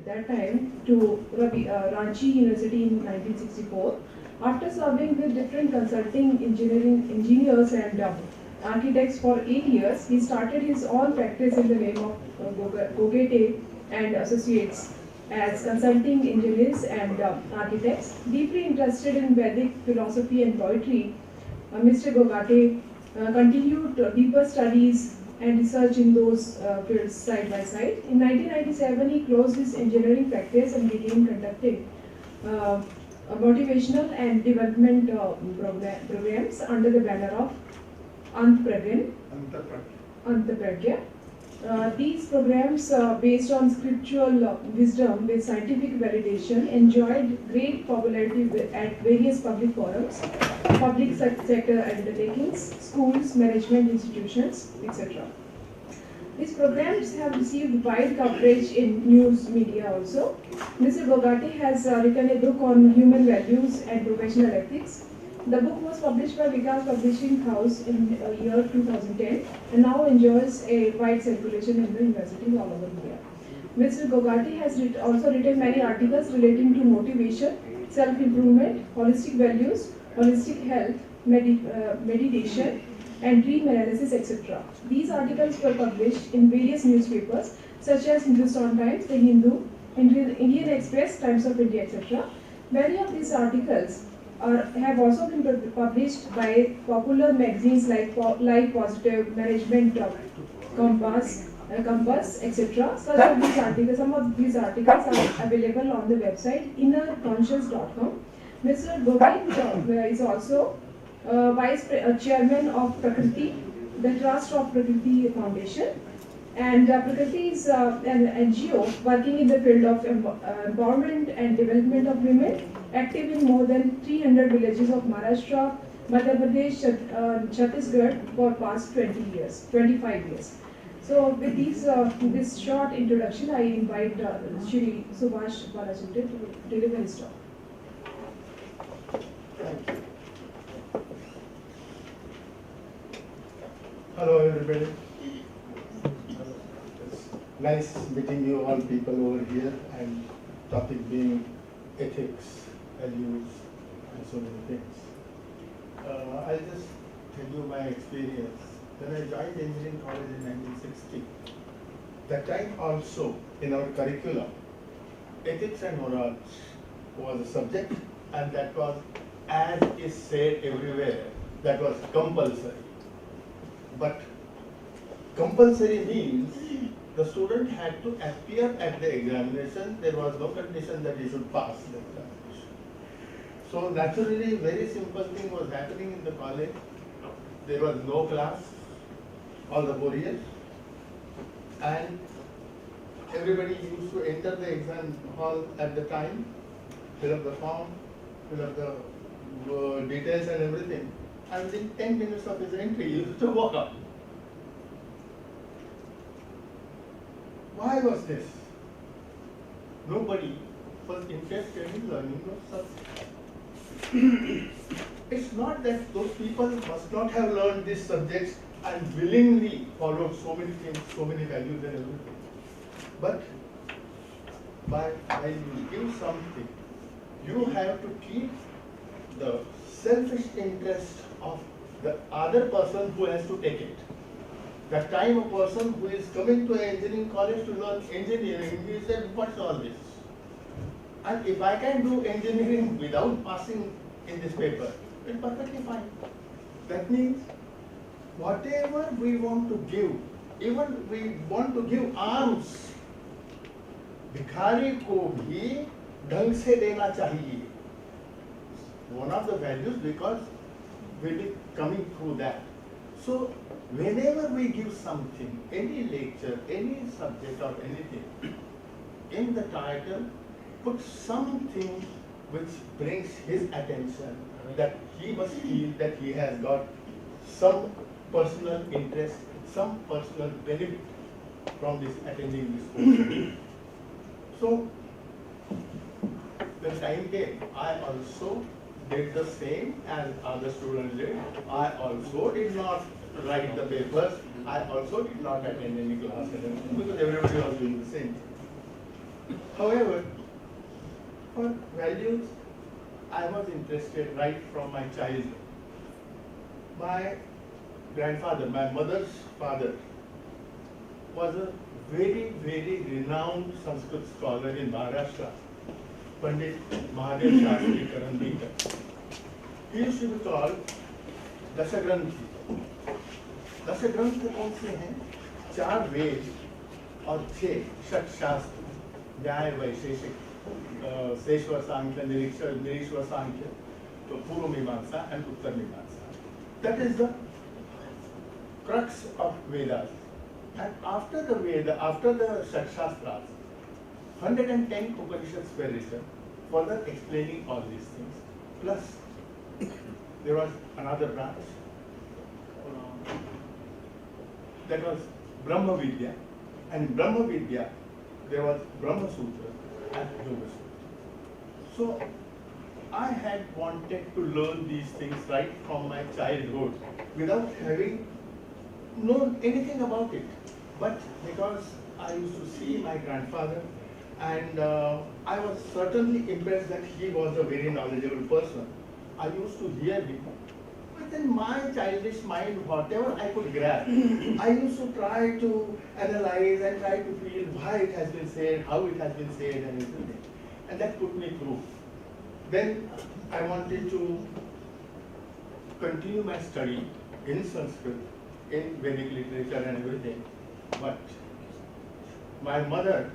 that time to Ranchi University in 1964. After serving with different consulting engineers and architects for 8 years, he started his own practice in the name of Gogate and Associates as consulting engineers and architects. Deeply interested in Vedic philosophy and poetry, Mr. Gogate continued deeper studies and research in those fields side by side. In 1997, he closed his engineering practice and began conducting a motivational and development programs under the banner of Antpragyan. Antpragya. These programs, based on scriptural wisdom with scientific validation, enjoyed great popularity at various public forums, public sector undertakings, schools, management institutions, etc. These programs have received wide coverage in news media also. Mr. Gogate has written a book on human values and professional ethics. The book was published by Vikas Publishing House in year 2010 and now enjoys a wide circulation in the universities all over India. Mr. Gogate has also written many articles relating to motivation, self-improvement, holistic values, holistic health, meditation, and dream analysis, etc. These articles were published in various newspapers such as Hindustan Times, The Hindu, Indian Express, Times of India, etc. Many of these articles have also been published by popular magazines like Life Positive, Management, Compass, etc. Some of these articles are available on the website innerconscious.com. Mr. Govind is also Vice Chairman of Prakriti, the Trust of Prakriti Foundation. And Prakriti is an NGO working in the field of empowerment and development of women, active in more than 300 villages of Maharashtra, Madhya Pradesh, Chhattisgarh for past 25 years. So with this short introduction, I invite Shri Subhash Balachandran to deliver his talk. Thank you. Hello everybody. It's nice meeting you all people over here, and topic being ethics, values, and so many things. I'll just tell you my experience. When I joined engineering college in 1960, that time also in our curriculum, ethics and morals was a subject, and that was, as is said everywhere, that was compulsory. But compulsory means the student had to appear at the examination. There was no condition that he should pass the examination. So naturally, very simple thing was happening in the college. There was no class all the 4 years, and everybody used to enter the exam hall at the time, fill up the form, fill up the details and everything. And within 10 minutes of his entry, he used to walk out. Why was this? Nobody was interested in learning those subjects. It's not that those people must not have learned these subjects and willingly followed so many things, so many values and everything. But while you give something, you have to keep the selfish interest of the other person who has to take it. That time a person who is coming to an engineering college to learn engineering, he said, what's all this? And if I can do engineering without passing in this paper, it's perfectly fine. That means whatever we want to give, even we want to give alms, भिखारी को भी ढंग से देना चाहिए. One of the values, because we'll be coming through that. So whenever we give something, any lecture, any subject or anything, in the title, put something which brings his attention, that he must feel that he has got some personal interest, some personal benefit from this attending this course. So when time came, I also did the same as other students did. I also did not write the papers. I also did not attend any class because everybody was doing the same thing. However, for values, I was interested right from my childhood. My grandfather, my mother's father, was a very, very renowned Sanskrit scholar in Maharashtra, Pandit Mahadev Shastri Karandikar. He used to be called दशग्रंथि। दशग्रंथ कौन से हैं? 4 वेद और 6 षट शास्त्र, न्याय, वैशेषिक, शेषवर सांख्य, निरीश्वर सांख्य, तो पूर्व मीमांसा and उत्तर मीमांसा. That is the crux of Vedas. And after the Veda, after the षट shastras, 110 Upanishads were written, further explaining all these things. Plus, there was another branch that was Brahma Vidya, and Brahma Vidya there was Brahma Sutra and Yoga Sutra. So I had wanted to learn these things right from my childhood without having known anything about it. But because I used to see my grandfather, and I was certainly impressed that he was a very knowledgeable person. I used to hear him. But in my childish mind, whatever I could grab, I used to try to analyze and try to feel why it has been said, how it has been said, and everything. And that put me through. Then I wanted to continue my study in Sanskrit, in Vedic literature and everything. But my mother,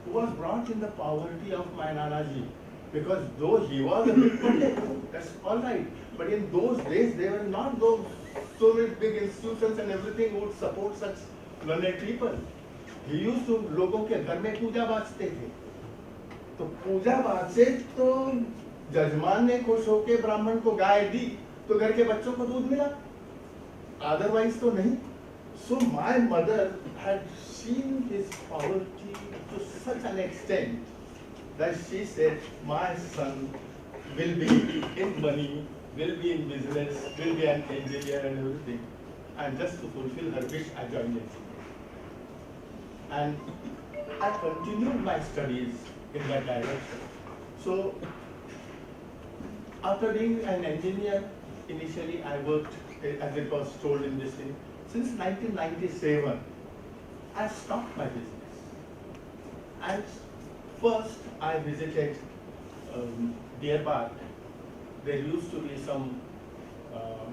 who was brought in the poverty of my Nanaji, because though he was a big pandit, that's all right. But in those days, there were not those so many big institutions and everything who would support such learned people. He used to लोगों के घर में पूजा बाँचते थे. तो पूजा बाँचे तो जजमान ने खुश होके ब्राह्मण को गाय दी, तो घर के बच्चों को दूध मिला. Otherwise तो नहीं. So my mother had seen his poverty to such an extent that she said, my son will be in money, will be in business, will be an engineer and everything. And just to fulfill her wish, I joined it. And I continued my studies in that direction. So after being an engineer, initially I worked, as it was told in this thing, since 1997, I stopped my business. And first, I visited Deer Park. There used to be some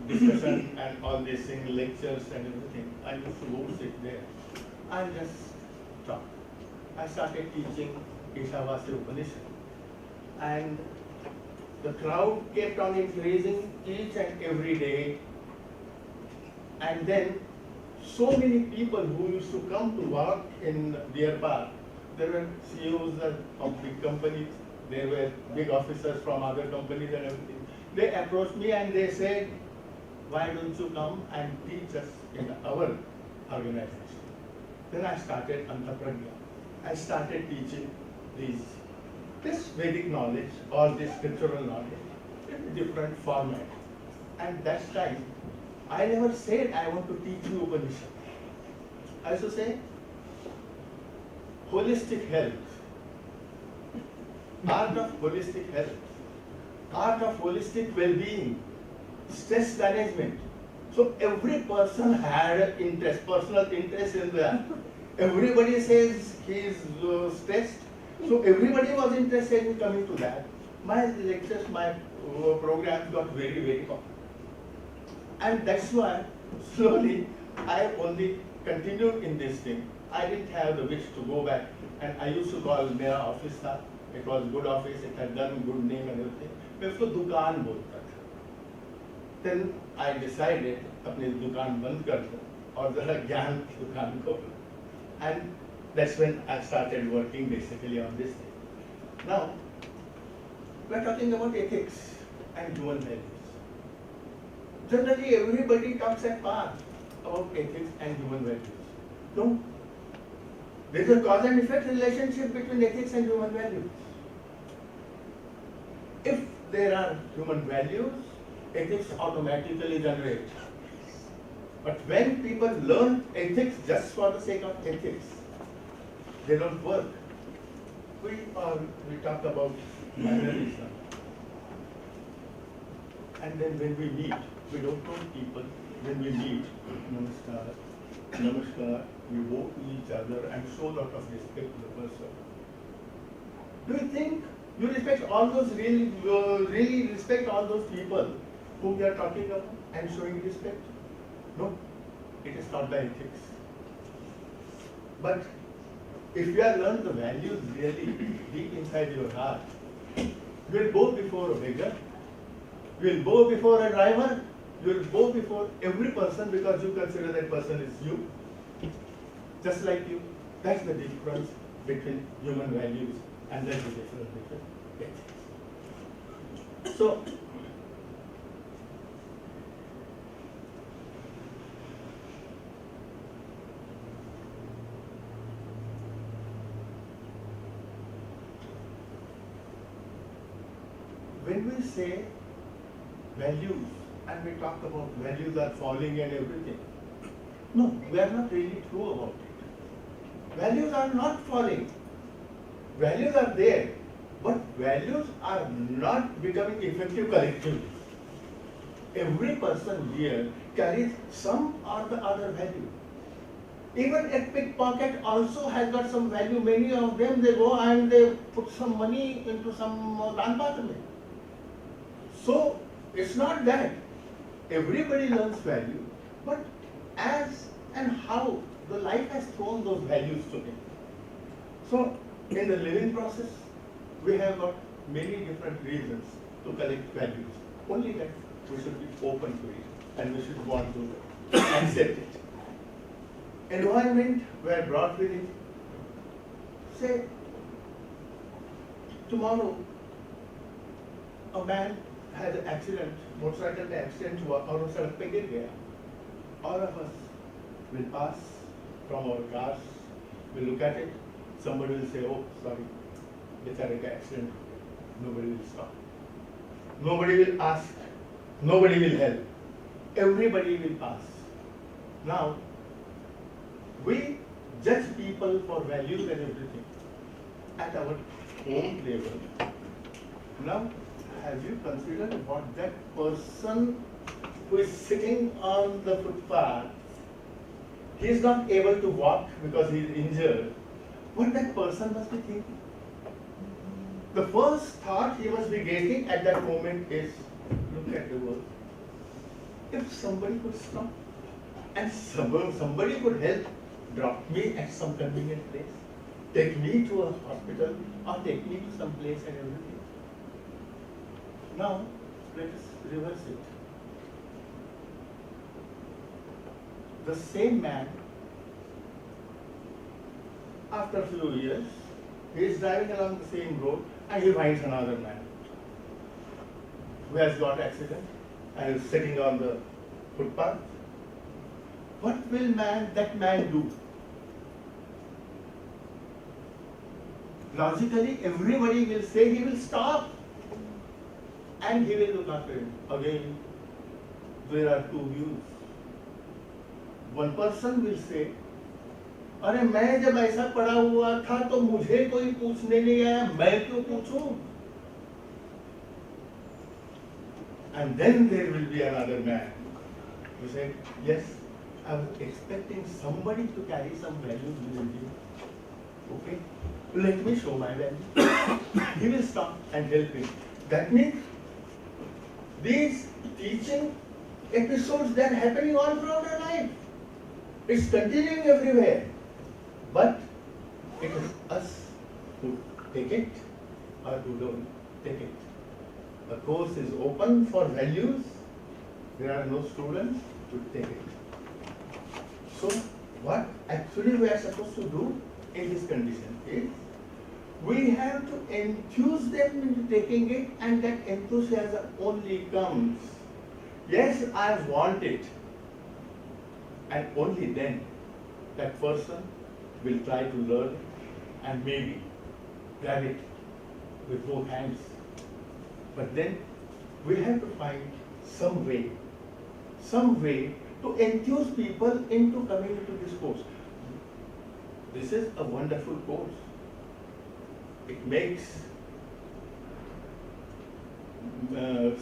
discussion and all these things, lectures and everything. I used to go sit there and just talk. I started teaching Ishavasya Upanishad. And the crowd kept on increasing each and every day. And then so many people who used to come to work in Deer Park, there were CEOs of big companies, there were big officers from other companies and everything. They approached me and they said, why don't you come and teach us in our organization? Then I started Antapragya. I started teaching this Vedic knowledge, all this scriptural knowledge, in different format. And that time, I never said I want to teach you Upanishad. I used to say, holistic health, art of holistic health, art of holistic well-being, stress management. So every person had an interest, personal interest in that. Everybody says he is stressed. So everybody was interested in coming to that. My lectures, my programs got very, very popular. And that's why slowly I only continued in this thing. I didn't have the wish to go back. And I used to call Mera office tha. It was good office, it had done good name and everything. मैं उसको दुकान बोलता था. Then I decided अपनी दुकान बंद कर दो और जरा ज्ञान की दुकान खोलो. And that's when I started working basically on this thing. Now, we're talking about ethics and human values. Generally, everybody talks at par about ethics and human values. No. There is a cause and effect relationship between ethics and human values. If there are human values, ethics automatically generate. But when people learn ethics just for the sake of ethics, they don't work. we talk about mannerism. And then when we meet, we don't know people. When we meet, namaskar, namaskar, we bow to each other and show lot of respect to the person. Do you think you respect all those really respect all those people whom we are talking about and showing respect? No, it is not the ethics. But if you have learned the values really deep inside your heart, you will go before a beggar, you will go before a driver, you will go before every person because you consider that person is you, just like you. That's the difference between human values and that's the difference between ethics. So, when we say values and we talk about values are falling and everything, no, we are not really true about it. Values are not falling. Values are there, but values are not becoming effective collectively. Every person here carries some or the other value. Even a pickpocket also has got some value. Many of them, they go and they put some money into some dan path. So, it's not that everybody learns value, but as and how the life has thrown those values to him. So, in the living process, we have got many different reasons to collect values. Only that we should be open to it and we should want to accept it. Environment were brought with it. Say, tomorrow a man had an accident, motorcycle accident, और वो सड़क पे गिर गया. All of us will pass from our cars, will look at it. Somebody will say, "Oh, sorry, बेचारे का accident." Nobody will stop. Nobody will ask. Nobody will help. Everybody will pass. Now, we judge people for values and everything at our own level. Now, have you considered what that person who is sitting on the footpath, he is not able to walk because he is injured, what that person must be thinking? The first thought he must be getting at that moment is, look at the world. If somebody could stop and somebody could help drop me at some convenient place, take me to a hospital or take me to some place and everything. Now, let us reverse it. The same man, after a few years, he is driving along the same road and he finds another man who has got accident and is sitting on the footpath. What will that man do? Logically, everybody will say he will stop and he will look after him. Again, there are two views. One person will say, अरे मैं जब ऐसा पड़ा हुआ था तो मुझे कोई पूछने नहीं आया, मैं क्यों पूछूं? And then there will be another man who said, yes, I was expecting somebody to carry some values within him. Okay, let me show my value. He will stop and help him. That means these teaching episodes, they are happening all throughout our life. It's continuing everywhere. But it is us who take it or who don't take it. The course is open for values. There are no students to take it. So what actually we are supposed to do in this condition is, we have to enthuse them into taking it, and that enthusiasm only comes, yes, I want it. And only then that person will try to learn and maybe grab it with both hands. But then we have to find some way to enthuse people into coming into this course. This is a wonderful course. it makes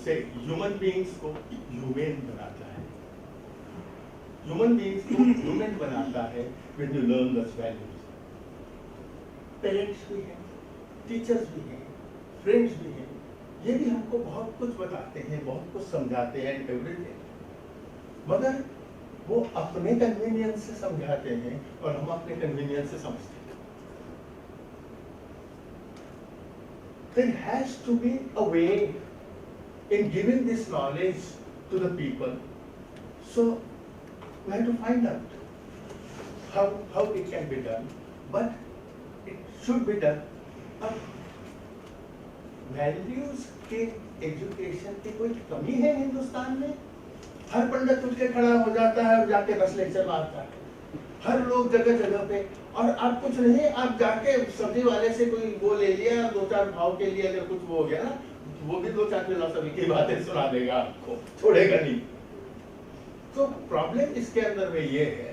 say human beings को human बनाता है, human beings को human बनाता है when you learn those values. Parents भी हैं, teachers भी हैं, फ्रेंड्स भी हैं, ये भी हमको बहुत कुछ बताते हैं, बहुत कुछ समझाते हैं एवरीथिंग, मगर वो अपने कन्वीनियंस से समझाते हैं और हम अपने कन्वीनियंस से समझते हैं. There has to be a way in giving this knowledge to the people. So we have to find out how it can be done, but it should be done. अब वैल्यूज के education की कोई कमी है हिंदुस्तान में? हर पंडित उठ के खड़ा हो जाता है और जाके बस लेक्चर मारता है, हर लोग जगह जगह पे, और आप कुछ नहीं, आप जाके सब्जी वाले से कोई वो ले लिया, दो चार भाव के लिए अगर कुछ वो हो गया ना, वो भी दो चार फिलॉसफी की बातें सुना देगा आपको, छोड़ेगा नहीं. तो प्रॉब्लम इसके अंदर में ये है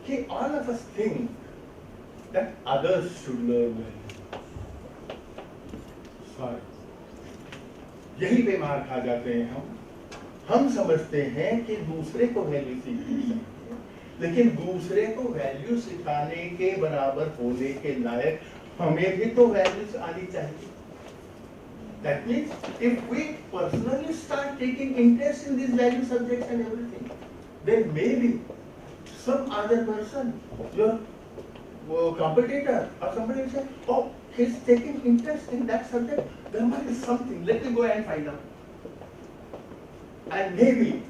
कि all of us think that others should learn value. यही पे मार खा जाते हैं हम समझते हैं कि दूसरे को वैल्यू सीखनी चाहिए, लेकिन दूसरे को वैल्यू सिखाने के बराबर होने के लायक हमें भी तो वैल्यूज आनी चाहिए. That means if we personally start taking interest in these value subjects and everything, then maybe some other person, your competitor or somebody will say, oh, he's taking interest in that subject, there must be something, let me go and find out. And maybe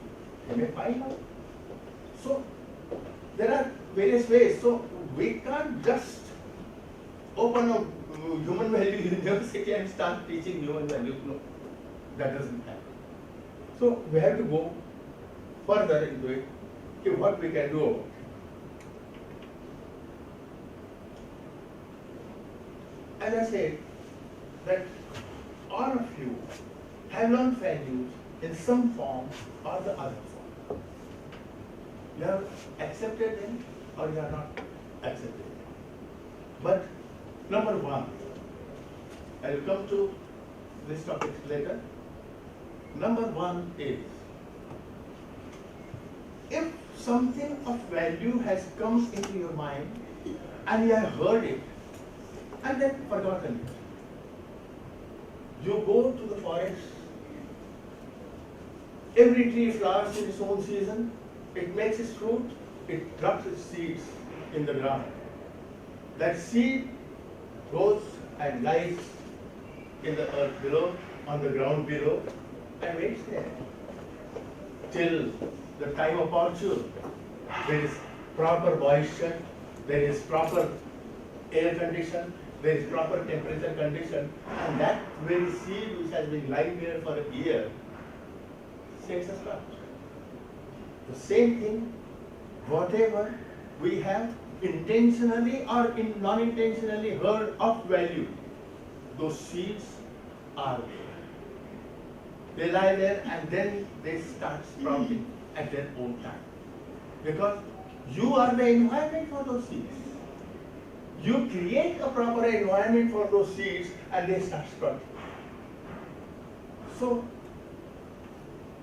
he may find out. So there are various ways. So we can't just open a human value university and start teaching human values. No, that doesn't happen. So we have to go further into it, okay, what we can do about it. As I said, that all of you have learned values in some form or the other form. You have accepted them or you are not accepted them. But number one, I will come to this topic later. Number one is, if something of value has come into your mind and you have heard it and then forgotten it, you go to the forest, every tree flowers in its own season, it makes its fruit, it drops its seeds in the ground. That seed goes and lies in the earth below, on the ground below, and waits there till the time opportune. There is proper moisture, there is proper air condition, there is proper temperature condition, and that very seed which has been lying there for a year takes a sprout. The same thing, whatever we have intentionally or non-intentionally heard of value, those seeds are there. They lie there and then they start sprouting at their own time. Because you are the environment for those seeds. You create a proper environment for those seeds and they start sprouting. So,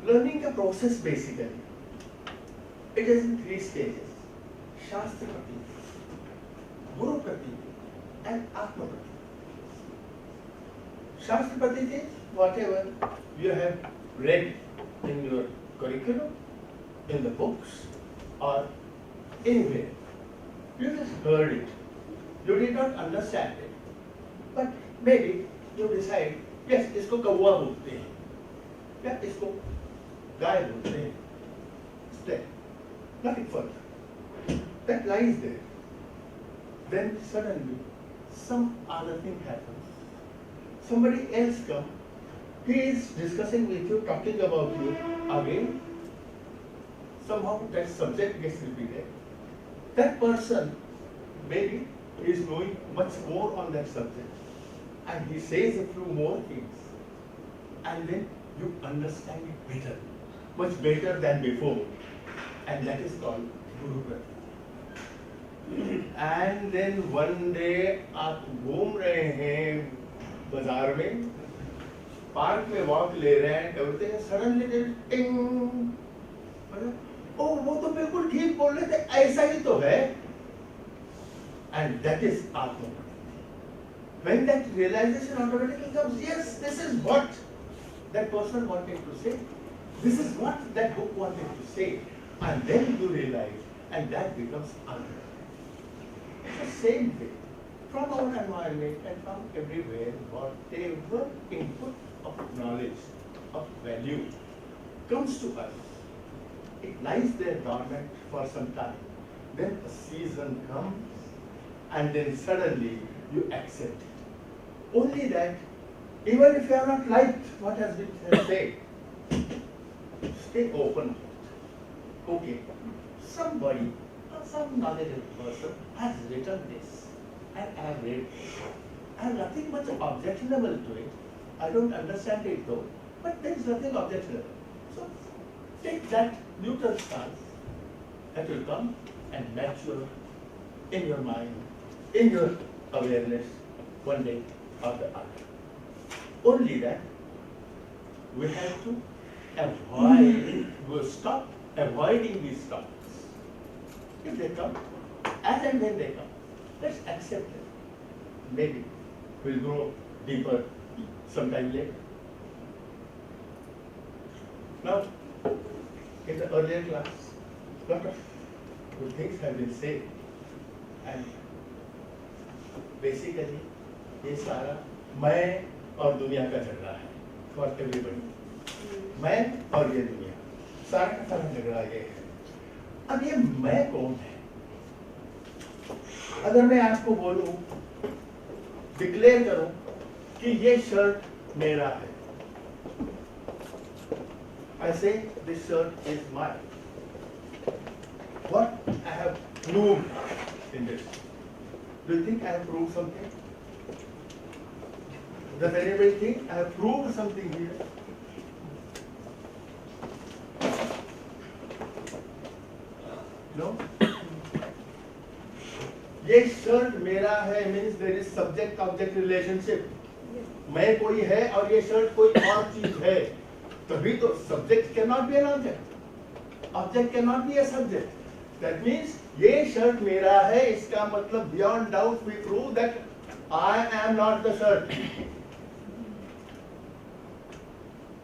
learning a process basically, it is in three stages. Shastrapati, Guruprati, and Atmaprati. Shastrapati is whatever you have read in your curriculum, in the books, or anywhere. You just heard it. You did not understand it. But maybe you decide, yes, इसको कौवा बोलते हैं, या इसको गाय बोलते हैं. It's there. Nothing further. That lies there. Then suddenly some other thing happens. Somebody else comes. He is discussing with you, talking about you. Again, somehow that subject gets repeated. That person maybe is knowing much more on that subject. And he says a few more things. And then you understand it better. Much better than before. And that is called Guruprati. And then one day आप घूम रहे हैं बाजार में, park में walk ले रहे हैं, everything is suddenly ting, ओ वो तो बिल्कुल ठीक बोल रहे थे, ऐसा ही तो है. And that is Atma. When that realization automatically comes, yes, this is what that person wanted to say. This is what that book wanted to say. And then you realize, and that becomes Atma. It's the same thing. From our environment and from everywhere, whatever input of knowledge, of value comes to us, it lies there dormant for some time. Then a season comes, and then suddenly you accept it. Only that, even if you have not liked what has been said, stay open. Okay, somebody or some knowledgeable person has written this, and I have read it. I have nothing much objectionable to it. I don't understand it though, but there is nothing objectionable. So take that neutral stance that will come and mature in your mind, in your awareness, one day or the other. Only that we have to avoid, we'll stop avoiding these topics. If they come, as and when they come, let's accept them. Maybe we'll grow deeper sometime later. Now, in the earlier class, lot of good things have been said, and basically ये सारा मैं और दुनिया का झगड़ा है for everybody. मैं और ये दुनिया, सारा का सारा झगड़ा ये है. अब ये मैं कौन है? अगर मैं आपको बोलूं, डिक्लेयर करूं कि ये शर्ट मेरा है, I say this shirt is mine. What I have proved in this? Do you think I have proved something? Does anybody think I have proved something here? No? ये शर्ट मेरा है means there is subject-object relationship. मैं कोई है और ये shirt कोई और चीज है. तभी तो subject cannot be an object. Object cannot be a subject. That means ये शर्ट मेरा है, इसका मतलब beyond doubt we prove that I am not the shirt.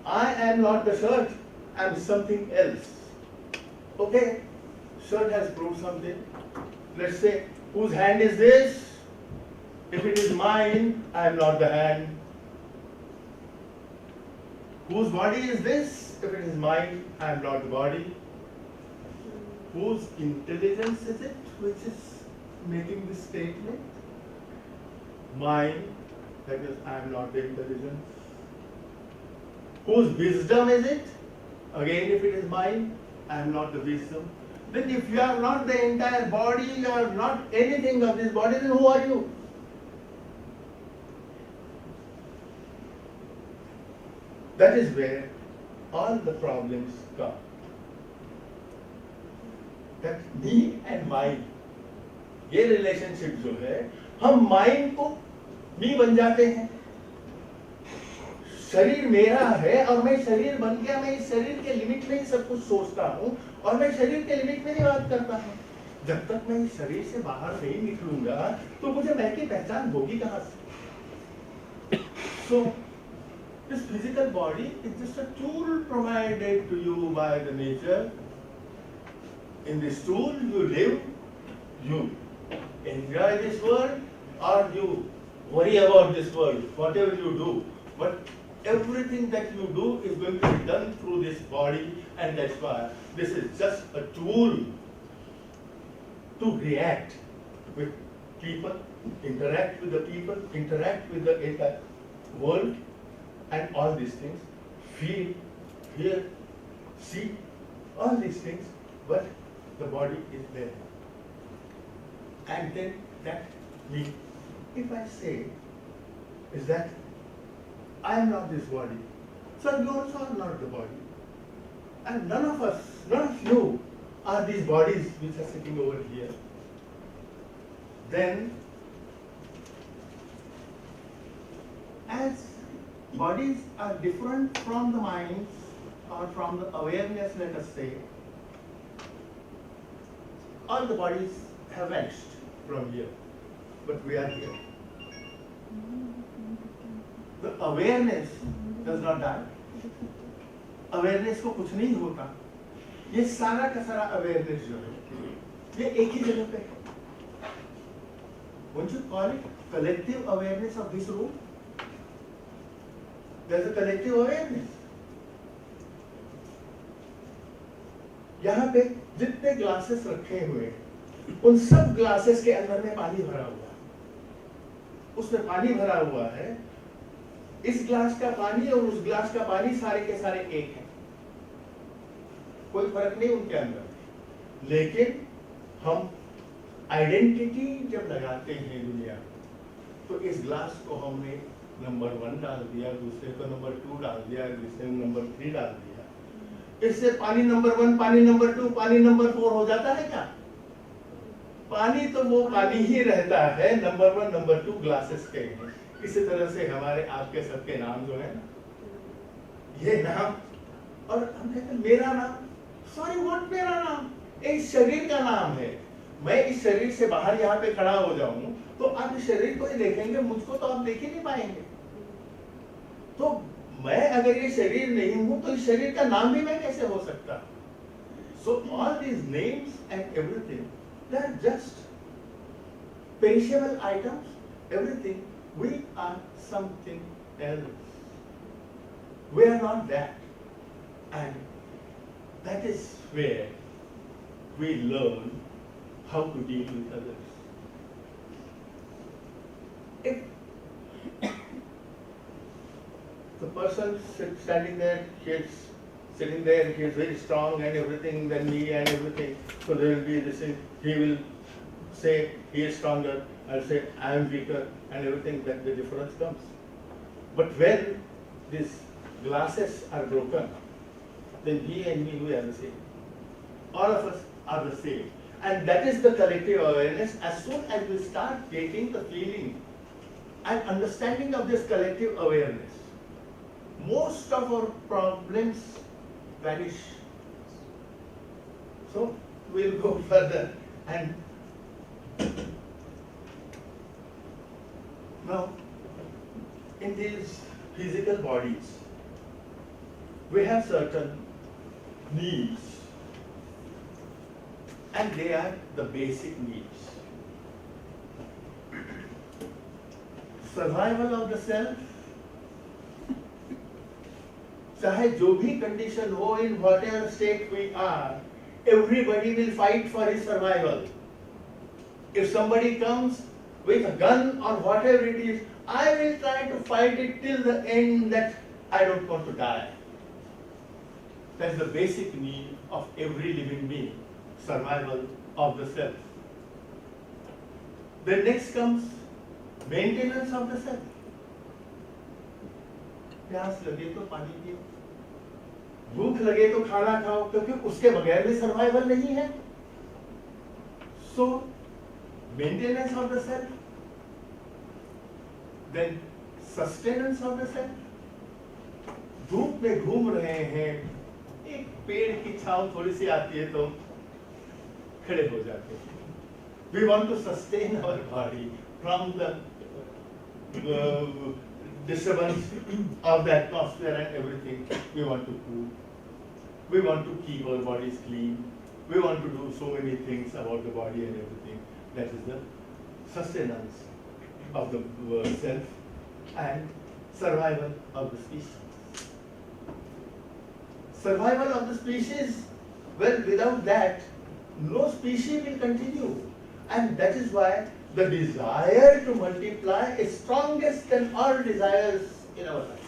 I am not the shirt. I am something else. Okay, shirt has proved something. Let's say, whose hand is this? If it is mine, I am not the hand. Whose body is this? If it is mine, I am not the body. Whose intelligence is it which is making this statement? Mine, that is, I am not the intelligence. Whose wisdom is it? Again, if it is mine, I am not the wisdom. Then if you are not the entire body, you are not anything of this body, then who are you? That is where all the problems come. That me and mine, ये relationship जो है, हम mind को me बन जाते हैं. शरीर मेरा है और मैं शरीर बन गया, मैं इस शरीर के लिमिट में ही सब कुछ सोचता हूँ और मैं शरीर के लिमिट में ही बात करता हूँ. जब तक मैं इस शरीर से बाहर नहीं निकलूंगा तो मुझे मैं की पहचान होगी कहाँ से? So this physical body is just a tool provided to you by the nature. In this tool you live, you enjoy this world or you worry about this world, whatever you do. But everything that you do is going to be done through this body, and that's why this is just a tool to react with people, interact with the people, interact with the entire world, and all these things, feel, hear, see, all these things, but the body is there. And then that me, if I say, is that I am not this body, so you also are not the body. And none of us, none of you are these bodies which are sitting over here. Then, as bodies are different from the minds or from the awareness, let us say, all the bodies have vanished from here, but we are here. The awareness does not die. Awareness को कुछ नहीं होता. ये सारा का सारा awareness जो है, ये एक ही जगह पे है. Won't you call it collective awareness of this room? There's a collective awareness. यहाँ पे जितने ग्लासेस रखे हुए हैं, उन सब ग्लासेस के अंदर में पानी भरा हुआ है. उसमें पानी भरा हुआ है. इस ग्लास का पानी और उस ग्लास का पानी सारे के सारे एक हैं. कोई फर्क नहीं उनके अंदर. लेकिन हम आइडेंटिटी जब लगाते हैं दुनिया, तो इस ग्लास को हमने नंबर 1 डाल दिया, दूसरे को नंबर 2 डाल दिया, दूसरे नंबर 3 डाल दिया. इससे पानी नंबर 1, पानी नंबर 2, पानी नंबर 4 हो जाता है क्या? पानी तो वो पानी ही रहता है. नंबर 1, नंबर 2 ग्लासेस के हैं. इसी तरह से हमारे आपके सबके नाम जो है ना, ये नाम, और हम कहते हैं मेरा नाम. सॉरी, व्हाट मेरा नाम? इस शरीर का नाम है. मैं इस शरीर से बाहर यहाँ पे खड़ा हो जाऊं तो आप इस शरीर को ही देखेंगे, मुझको तो आप देख ही नहीं पाएंगे. तो मैं अगर ये शरीर नहीं हूं तो इस शरीर का नाम भी मैं कैसे हो सकता? So all these names and everything, they are just perishable items. Everything, we are something else. We are not that. And that is where we learn how to deal with others. If the person standing there, he is sitting there, he is very strong and everything than me and everything, so there will be this thing, he will say he is stronger, I'll say I am weaker and everything, that the difference comes. But when these glasses are broken, then he and me, we are the same. All of us are the same. And that is the collective awareness. As soon as we start getting the feeling and understanding of this collective awareness, most of our problems vanish. So we'll go further. And now, in these physical bodies, we have certain needs, and they are the basic needs. Survival of the self, चाहे जो भी condition हो, in whatever state we are, everybody will fight for his survival. If somebody comes with a gun or whatever it is, I will try to fight it till the end, that I don't want to die. That's the basic need of every living being, survival of the self. Then next comes maintenance of the self. प्यास लगे तो पानी पियो, भूख लगे तो खाना खाओ, क्योंकि उसके बगैर भी सर्वाइवल नहीं है. So, maintenance of the self, then sustenance of the self. धूप में घूम रहे हैं, एक पेड़ की छांव थोड़ी सी आती है तो खड़े हो जाते हैं. We want to sustain our body from the disturbance of the atmosphere and everything. We want to cool. We want to keep our bodies clean. We want to do so many things about the body and everything. That is the sustenance of the self and survival of the species. Survival of the species, well, without that, no species will continue. And that is why the desire to multiply is strongest than all desires in our life.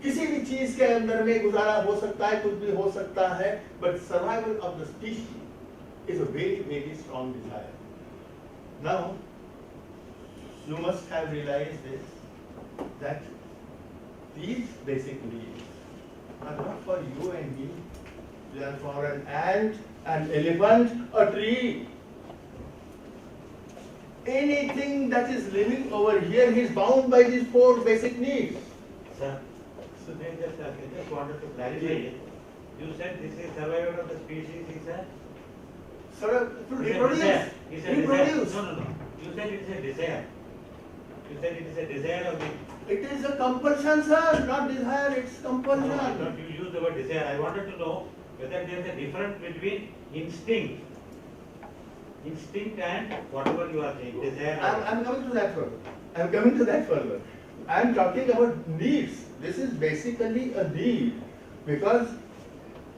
किसी भी चीज के अंदर में गुजारा हो सकता है, कुछ भी हो सकता है, but survival of the species is a very, very strong desire. Now, you must have realized this, that these basic needs are not for you and me. They are for an ant, an elephant, a tree. anything that is living over here, he is bound by these 4 basic needs. Sir, so then just wanted to clarify it. You said this is survival of the species, he said? Sir, to He said reproduce. desire. He said Reproduce. desire. No. You said it is a desire. You said it is a desire of the... It is a compulsion, sir, not desire, it's compulsion. No, you use the word desire. I wanted to know whether there is a difference between instinct and whatever you are saying, desire. I'm coming to that further. I'm talking about needs. This is basically a need because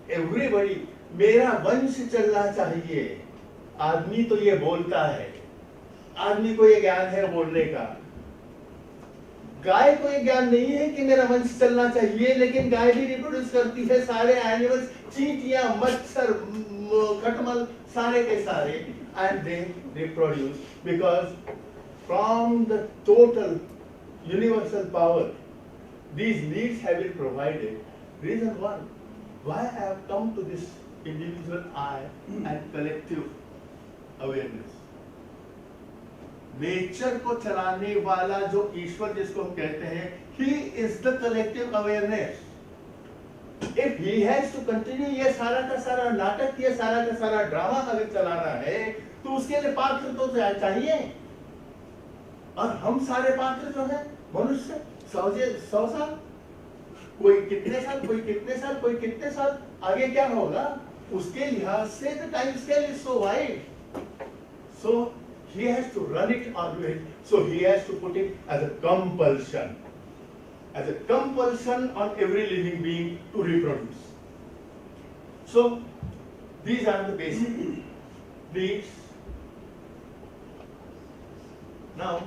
everybody, मेरा वंश चलना चाहिए. आदमी तो ये बोलता है, आदमी को ये ज्ञान है बोलने का. गाय को ये ज्ञान नहीं है कि मेरा वंश चलना चाहिए, लेकिन गाय भी रिप्रोड्यूस करती है. सारे एनिमल्स, चींटियां, मच्छर, खटमल, सारे के सारे, and they reproduce because from the total universal power, these needs have been provided. Reason one, why I have come to this individual I and collective awareness. Nature को चलाने वाला जो ईश्वर जिसको हम कहते हैं, he is the collective awareness. If he has to continue ये सारा का सारा नाटक, ये सारा का सारा ड्रामा अगर चलाना है, तो उसके लिए पात्र तो चाहिए. और हम सारे पात्र जो है मनुष्य 100 साल, कोई कितने साल, कोई कितने साल, कोई कितने साल, आगे क्या होगा उसके लिहाज से the time scale is so wide. So he has to run it or do it. So he has to put it as a compulsion on every living being to reproduce. So these are the basic needs. Now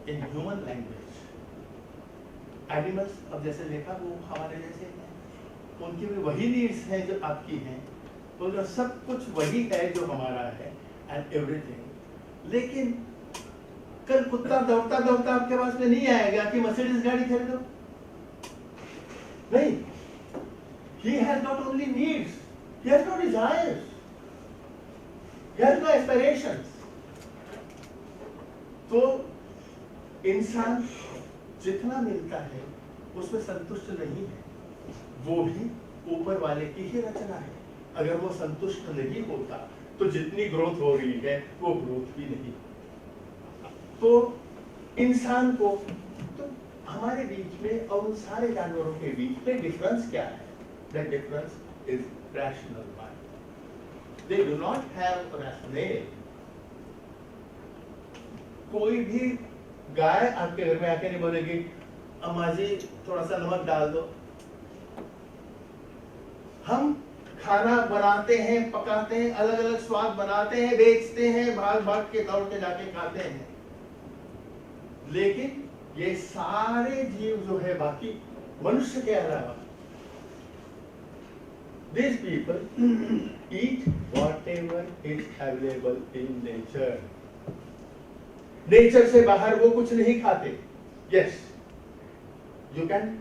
in human language, animals अब जैसे देखा वो हमारे जैसे हैं, उनकी भी वही नीड्स हैं जो आपकी हैं, तो जो सब कुछ वही है जो हमारा है and everything. लेकिन कल कुत्ता दौड़ता दौड़ता आपके पास में नहीं आएगा कि मर्सिडीज गाड़ी खरीदो. नहीं. He has not only needs, he has no desires, he has no aspirations. तो इंसान जितना मिलता है उसमें संतुष्ट नहीं है. वो भी ऊपर वाले की ही रचना है. अगर वो संतुष्ट नहीं होता तो जितनी ग्रोथ हो रही है वो ग्रोथ भी नहीं. तो इंसान को, तो हमारे बीच में और उन सारे जानवरों के बीच में डिफरेंस क्या है? That difference is rational mind. They do not have rational. कोई भी गाय आपके घर में आके नहीं बोलेगी अम्मा जी थोड़ा सा नमक डाल दो. हम खाना बनाते हैं, पकाते हैं, अलग अलग स्वाद बनाते हैं, बेचते हैं, भाग भाग के दौड़ के जाके खाते हैं. लेकिन ये सारे जीव जो है बाकी मनुष्य के अलावा, these people eat whatever is available in nature. Nature से बाहर वो कुछ नहीं खाते. Yes, you can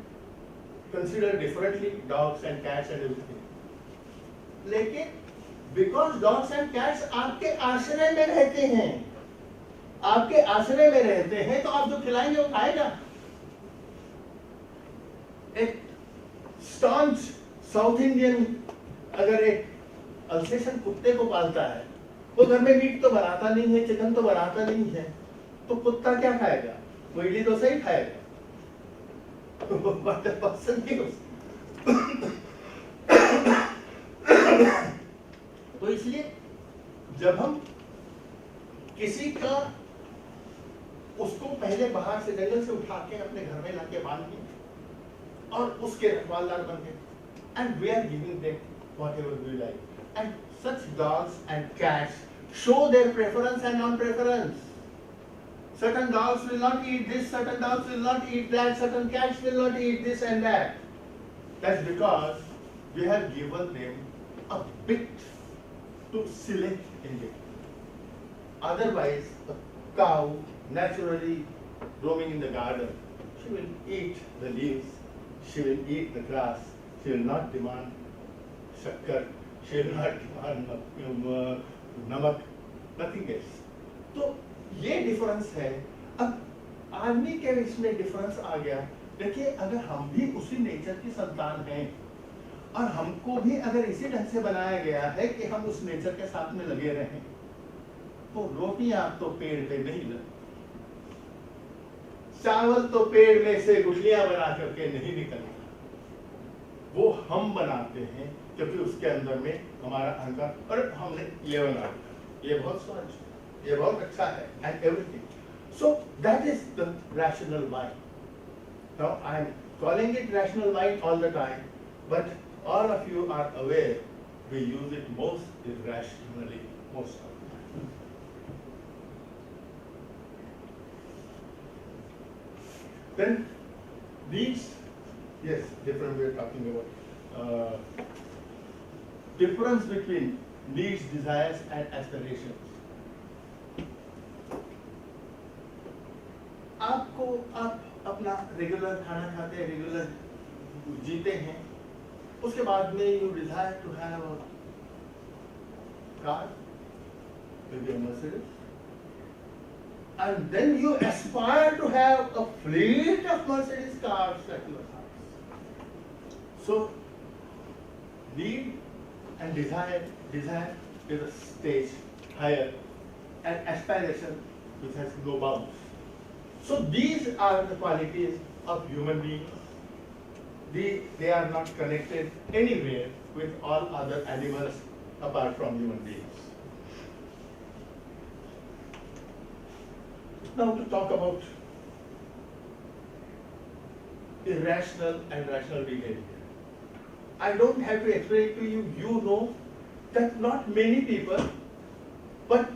consider differently dogs and cats and everything. लेकिन because dogs and cats आपके आश्रय में रहते हैं, आपके आश्रय में रहते हैं, तो आप जो खिलाएंगे वो खाएगा. एक स्टॉन्च साउथ इंडियन अगर एक अल्सेशन कुत्ते को पालता है, वो घर में मीट तो बनाता नहीं है, चिकन तो बनाता नहीं है, तो कुत्ता क्या खाएगा? वो इडली डोसा ही खाएगा. तो इसलिए जब हम किसी का उसको पहले बाहर से जंगल से उठा के अपने घर में लाके बांध दिए और उसके रखवालदार बन गए, and we are giving them whatever we like, and such dogs and cats show their preference and non-preference. Certain dogs will not eat this, certain dogs will not eat that, certain cats will not eat this and that. That's because we have given them a bit to select in it. Otherwise, a cow naturally roaming in the garden, she will eat the leaves, she will eat the grass, she will not demand shakkar, she will not demand namak, nothing else. So ये difference है। अब आदमी के इसमें difference आ गया। देखिए, अगर हम भी उसी नेचर की संतान हैं और हमको भी अगर इसी ढंग से बनाया गया है कि हम उस नेचर के साथ में लगे रहें, तो रोटियां तो पेड़ पे नहीं लगती, चावल तो पेड़ में से गुठलियां बना करके नहीं निकलता, वो हम बनाते हैं, क्योंकि उसके अंदर में हमारा अहंकार, और हमने ये बना दिया, ये बहुत स्वादिष्ट है, ये बहुत अच्छा है, and everything. So that is the rational mind. Now I am calling it rational mind all the time, but all of you are aware we use it most irrationally most of the time. Then these, yes, different we are talking about difference between needs, desires and aspirations. आपको, आप अपना regular खाना खाते हैं, regular जीते हैं, उसके बाद में you desire to have a car, maybe a Mercedes, and then you aspire to have a fleet of Mercedes cars at your house. So need and desire is a stage higher, and aspiration which has no bounds. So these are the qualities of human beings. They are not connected anywhere with all other animals apart from human beings. Now to talk about irrational and rational behavior. I don't have to explain to you, you know that not many people, but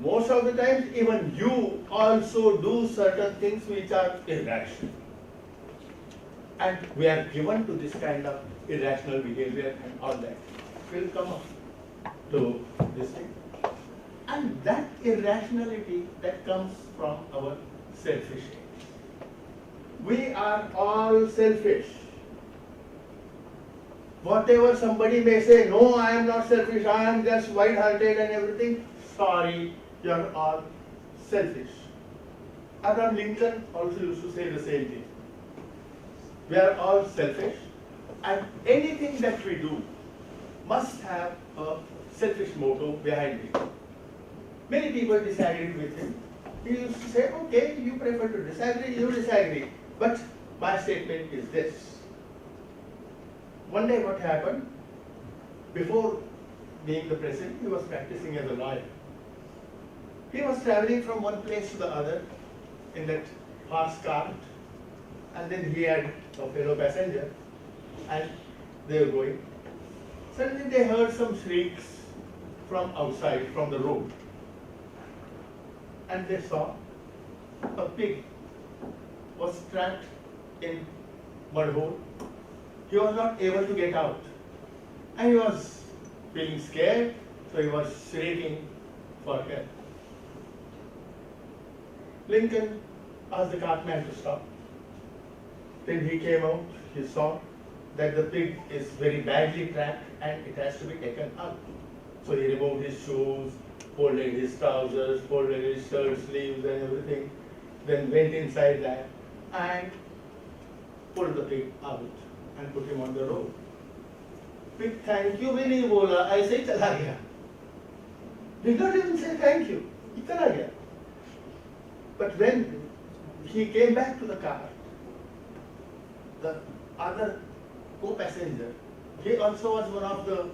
most of the times even you also do certain things which are irrational. And we are given to this kind of irrational behavior and all that. We'll come up to this thing. And that irrationality that comes from our selfishness. We are all selfish. Whatever somebody may say, no, I am not selfish, I am just white-hearted and everything, sorry, you are all selfish. Abraham Lincoln also used to say the same thing. We are all selfish, and anything that we do must have a selfish motive behind it. Many people disagreed with him. He used to say, okay, you prefer to disagree, you disagree, but my statement is this. One day what happened, before being the president, he was practicing as a lawyer. He was traveling from one place to the other in that horse cart, and then he had a fellow passenger, and they were going. Suddenly they heard some shrieks from outside, from the road, and they saw a pig was trapped in mud hole. He was not able to get out, and he was feeling scared, so he was shrieking for help. Lincoln asked the cartman to stop. Then he came out, he saw that the pig is very badly trapped and it has to be taken out. So he removed his shoes, folded his trousers, folded his shirt sleeves and everything, then went inside that and pulled the pig out and put him on the road. Pig thank you भी नहीं बोला, ऐसे ही चला गया. Did not even say thank you, he चला गया. But when he came back to the car, the other co-passenger, he also was one of the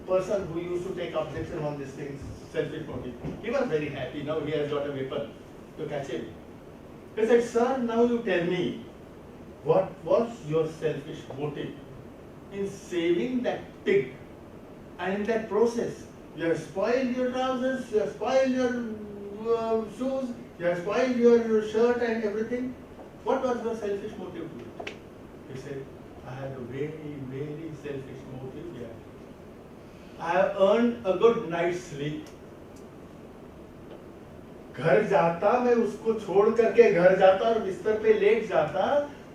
person who used to take objection on these things, selfish motive. He was very happy, now he has got a weapon to catch him. He said, sir, now you tell me, what was your selfish motive in saving that pig? And in that process, you have spoiled your trousers, you have spoiled your shoes, you have spoiled your shirt and everything. What was your selfish motive to it? He said, I had a very, very selfish motive here. I have earned a good night's sleep. घर जाता, मैं उसको छोड़ करके घर जाता और बिस्तर पे लेट जाता,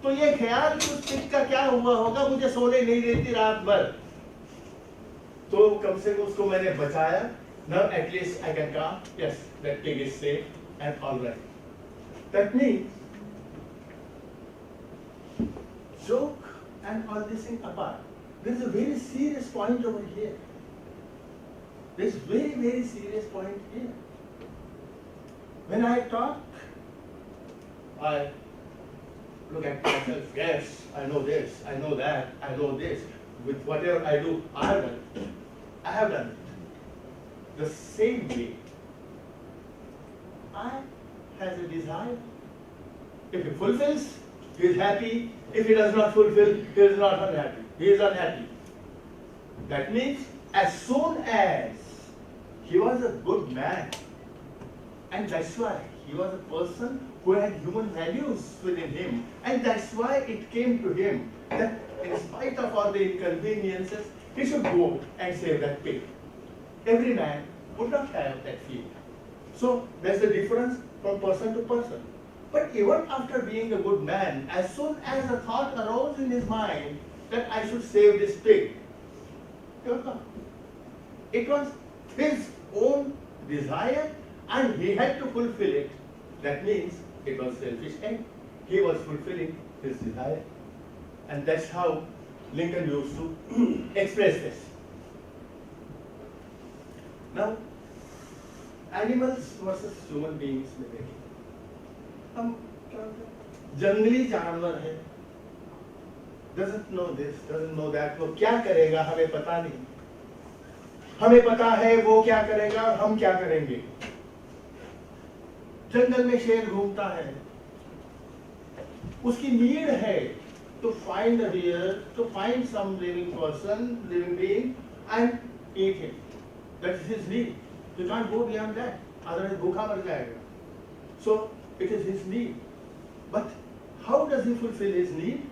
तो ये ख्याल कि उस पिग का क्या हुआ होगा, मुझे सोने नहीं देती रात भर. तो कम से कम उसको मैंने बचाया. Now at least I can come. Yes, that pig is safe. and all right. That means, joke and all this thing apart, there is a very serious point over here. There is very, very serious point here. When I talk, I look at myself, yes, I know this, I know that, I know this. With whatever I do, I have done it. I have done it. The same way, I has a desire. If he fulfills, he is happy. If he does not fulfill, he is not unhappy. He is unhappy. That means, as soon as he was a good man, and that's why he was a person who had human values within him, and that's why it came to him that in spite of all the inconveniences, he should go and save that pig. Every man would not have that feeling. So there's a difference from person to person. But even after being a good man, as soon as a thought arose in his mind that I should save this pig, he was gone. It was his own desire and he had to fulfill it. That means it was selfish end. He was fulfilling his desire. And that's how Lincoln used to express this. Now, animals versus human beings में देखें, हम क्या होता है? जंगली जानवर है, doesn't know this, doesn't know that, वो क्या करेगा हमें पता नहीं. हमें पता है वो क्या करेगा और हम क्या करेंगे. जंगल में शेर घूमता है, उसकी नीड है to find a deer, to find some living person, living being, and eat him. That is his need. You can't go beyond that. Otherwise, भूखा मर जाएगा. So it is his need. But how does he fulfill his need?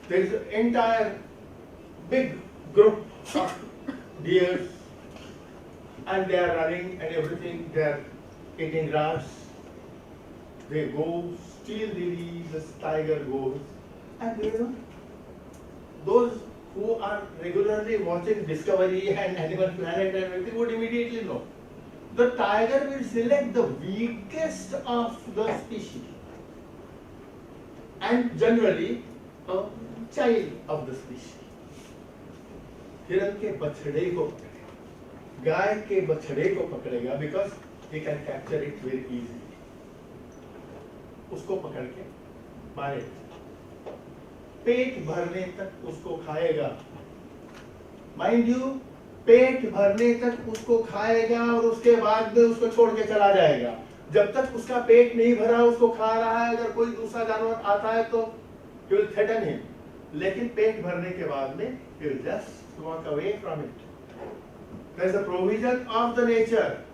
There is an entire big group of deers, and they are running and everything. They are eating grass. They go, steal the leaves, the tiger goes, and those who are regularly watching Discovery and Animal Planet and everything would immediately know. The tiger will select the weakest of the species, and generally a child of the species. हिरन के बछड़े को पकड़ेगा, गाय के बछड़े को पकड़ेगा, because he can capture it very easily. उसको पकड़ के मारेगा, पेट भरने तक उसको खाएगा. माइंड यू, पेट भरने तक उसको खाएगा और उसके बाद में उसको छोड़ के चला जाएगा. जब तक उसका पेट नहीं भरा उसको खा रहा है, अगर कोई दूसरा जानवर आता है तो he will threaten him. लेकिन पेट भरने के बाद में he will just walk away from it. There is a provision of the nature.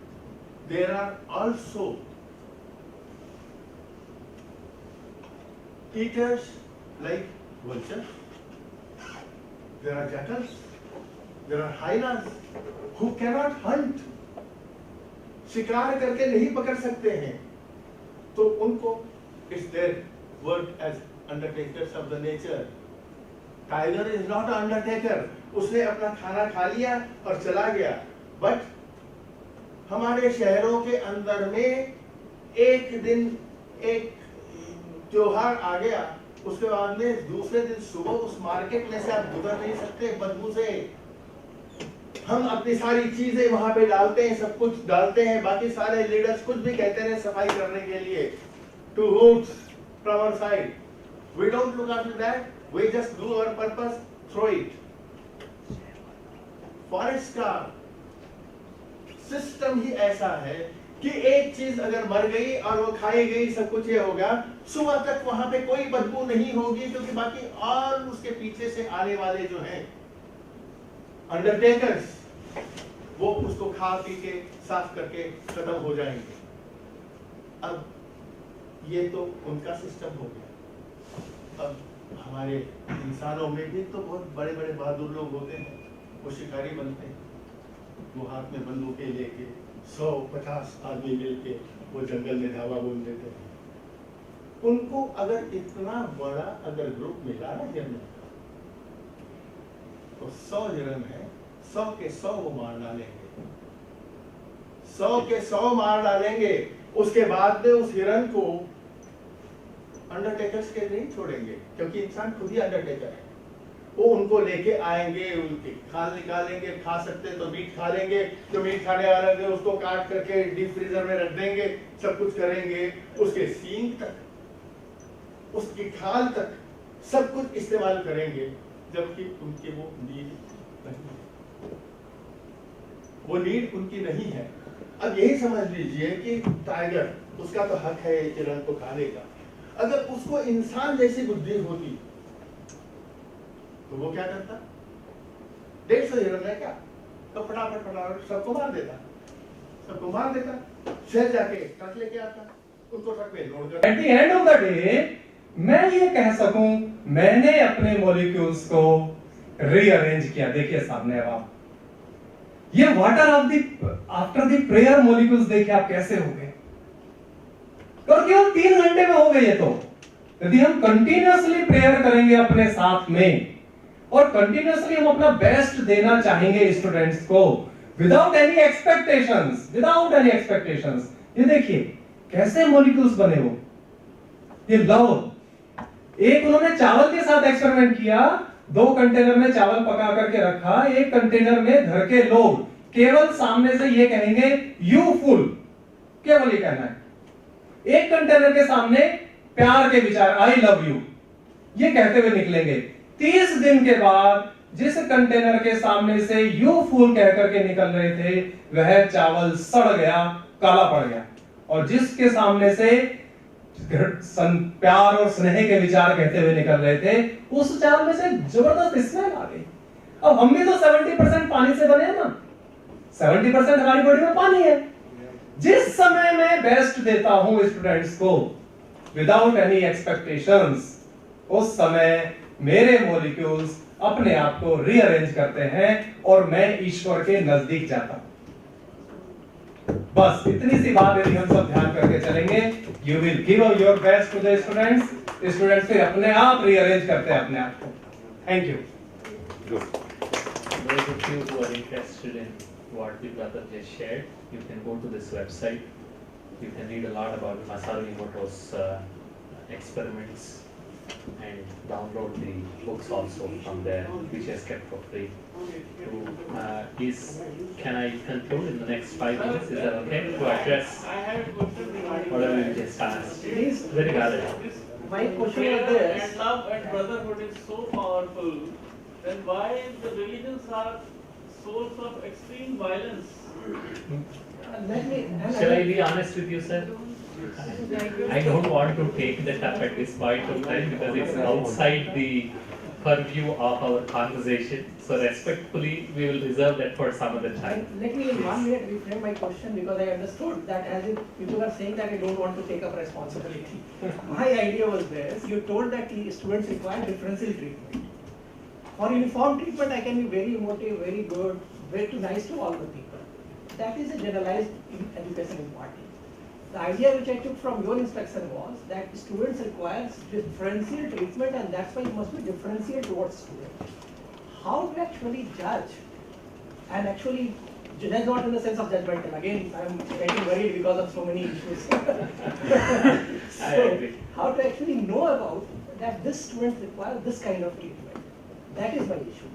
There are also eaters like vultures. There are jackals. There are hyenas who cannot hunt. शिकार करके नहीं पकड़ सकते हैं, तो उनको it's their word as undertakers of the nature. Tiger is not an undertaker. उसने अपना खाना खा लिया और चला गया. बट हमारे शहरों के अंदर में एक दिन एक त्योहार आ गया, उसके बाद में दूसरे दिन सुबह उस मार्केट में से आप गुजर नहीं सकते बदबू से. हम अपनी सारी चीजें वहां पे डालते हैं, सब कुछ डालते हैं, बाकी सारे लीडर्स कुछ भी कहते रहे सफाई करने के लिए. To routes from our side, we don't look after that, we just do our purpose, throw it. Forest का सिस्टम ही ऐसा है कि एक चीज अगर मर गई और वो खाई गई, सब कुछ ये होगा, सुबह तक वहां पे कोई बदबू नहीं होगी, क्योंकि बाकी और उसके पीछे से आने वाले जो हैं अंडरटेकर्स, वो उसको खा पी के साफ करके खत्म हो जाएंगे. अब ये तो उनका सिस्टम हो गया. अब हमारे इंसानों में भी तो बहुत बड़े बड़े बहादुर लोग होते हैं, वो शिकारी बनते हैं, वो हाथ में बंदूकें लेके 100-50 आदमी मिलके वो जंगल में धावा बोल देते हैं. उनको अगर इतना बड़ा अगर ग्रुप मिला ना हिरन, तो 100 हिरन है, 100 के 100 वो मार डालेंगे. 100 के 100 मार डालेंगे, उसके बाद में उस हिरन को अंडरटेकर्स के नहीं छोड़ेंगे, क्योंकि इंसान खुद ही अंडरटेकर है। वो उनको लेके आएंगे, उनके खाल निकालेंगे, खा सकते तो मीट खा लेंगे, जो मीट खाने वाला है उसको काट करके डीप फ्रीजर में रख देंगे, सब कुछ करेंगे, उसके सींग तक, उसकी खाल तक सब कुछ इस्तेमाल करेंगे, जबकि उनकी वो नीड नहीं, वो नीड उनकी नहीं है। अब यही समझ लीजिए कि टाइगर, उसका तो हक है हिरन को खाने का, अगर उसको इंसान जैसी बुद्धि होती तो वो क्या करता? 150 हिरन है क्या, तो फटाफट सबको मार देता, शहर जाके ट्रक लेके आता, उनको ट्रक में लोड कर। At the end of the day मैं ये कह सकूं मैंने अपने मॉलिक्यूल्स को रीअरेंज किया। देखिए सामने अब आप ये water of the after the prayer molecules देखिए आप कैसे हो गए, और केवल 3 घंटे में हो गए। ये तो यदि हम कंटिन्यूअसली प्रेयर करेंगे अपने साथ में और कंटिन्यूअसली हम अपना बेस्ट देना चाहेंगे स्टूडेंट्स को विदाउट एनी एक्सपेक्टेशंस, ये देखिए कैसे मॉलिक्यूल्स बने हो। ये लव, एक उन्होंने चावल के साथ एक्सपेरिमेंट किया, 2 कंटेनर में चावल पका करके रखा, एक कंटेनर में घर के लोग केवल सामने से ये कहेंगे यू फुल, केवल ये कहना है। एक कंटेनर के सामने प्यार के विचार आई लव यू ये कहते हुए निकलेंगे। 30 दिन के बाद जिस कंटेनर के सामने से यू फूल कह करके निकल रहे थे वह चावल सड़ गया, काला पड़ गया, और जिसके सामने से प्यार और स्नेह के विचार कहते हुए निकल रहे थे उस चावल में से जबरदस्त स्मेल आ गई। अब हम भी तो 70% पानी से बने हैं ना, 70% हमारी बॉडी में पानी है। जिस समय मैं बेस्ट देता हूं स्टूडेंट्स को विदाउट एनी एक्सपेक्टेशंस, उस समय मेरे मॉलिक्यूल्स अपने आप को रीअरेंज करते हैं और मैं ईश्वर के नजदीक जाता हूं। बस इतनी सी बात यदि हम सब ध्यान करके चलेंगे, you will give your best to the students फिर अपने आप रीअरेंज करते हैं अपने आप को। Thank you. Those of you who are interested in what the brother just shared, you can go to this website. You can read a lot about Masaru Emoto's experiments and download the books also from there, which is kept for free. Can I conclude in the next 5 minutes? Is that okay? To address I have a question regarding whatever you just asked. Please. Very valid. My question is this: and love and brotherhood is so powerful, then why the religions are source of extreme violence? Shall I be honest with you, sir? I don't want to take that up at this point of time because it's outside the purview of our conversation. So respectfully, we will reserve that for some other time. Let me in 1 minute reframe my question because I understood that as if people are saying that I don't want to take up responsibility. My idea was this: you told that the students require differential treatment. For uniform treatment, I can be very emotive, very good, very nice to all the people. That is a generalized education imparting. The idea which I took from your instruction was that students require differential treatment, and that's why you must be differential towards students. How to actually judge, and actually judge not in the sense of judgmental. Again, I'm getting worried because of so many issues. I agree. How to actually know about that this student requires this kind of treatment. That is my issue.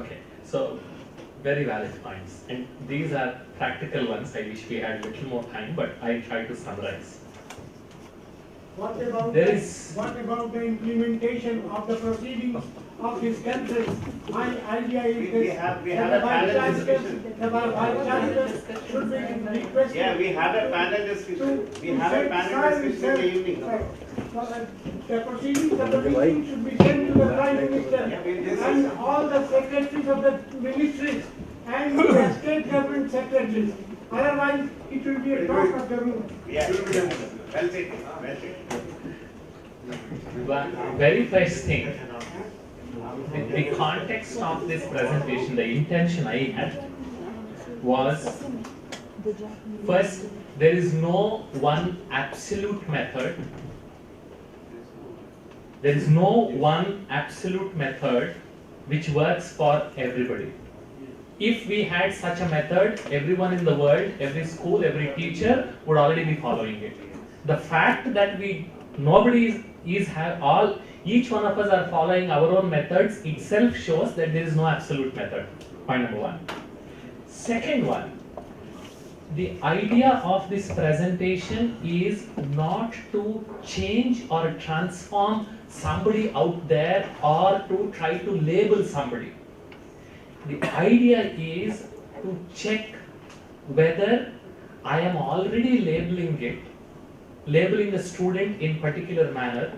Okay, so very valid points, and these are practical ones. I wish we had a little more time, but I'll try to summarize. What about the implementation of the proceedings of these countries? My idea is We have a panel discussion. the vice chancellor should be requested. Yeah, we have a panel discussion. We have a panel discussion in the evening. The proceedings of the meeting should be sent to the Prime Minister Yeah, we'll discuss. and all the secretaries of the ministries and the state government secretaries. Otherwise, it will be a talk of the room. Yeah, well said, well said. One very first thing, the context of this presentation, the intention I had was, first, there is no one absolute method. There is no one absolute method which works for everybody. if we had such a method, everyone in the world, every school, every teacher would already be following it. The fact that nobody is each one of us are following our own methods itself shows that there is no absolute method. Point number one. Second one, the idea of this presentation is not to change or transform somebody out there or to try to label somebody. The idea is to check whether I am already labeling a student in particular manner.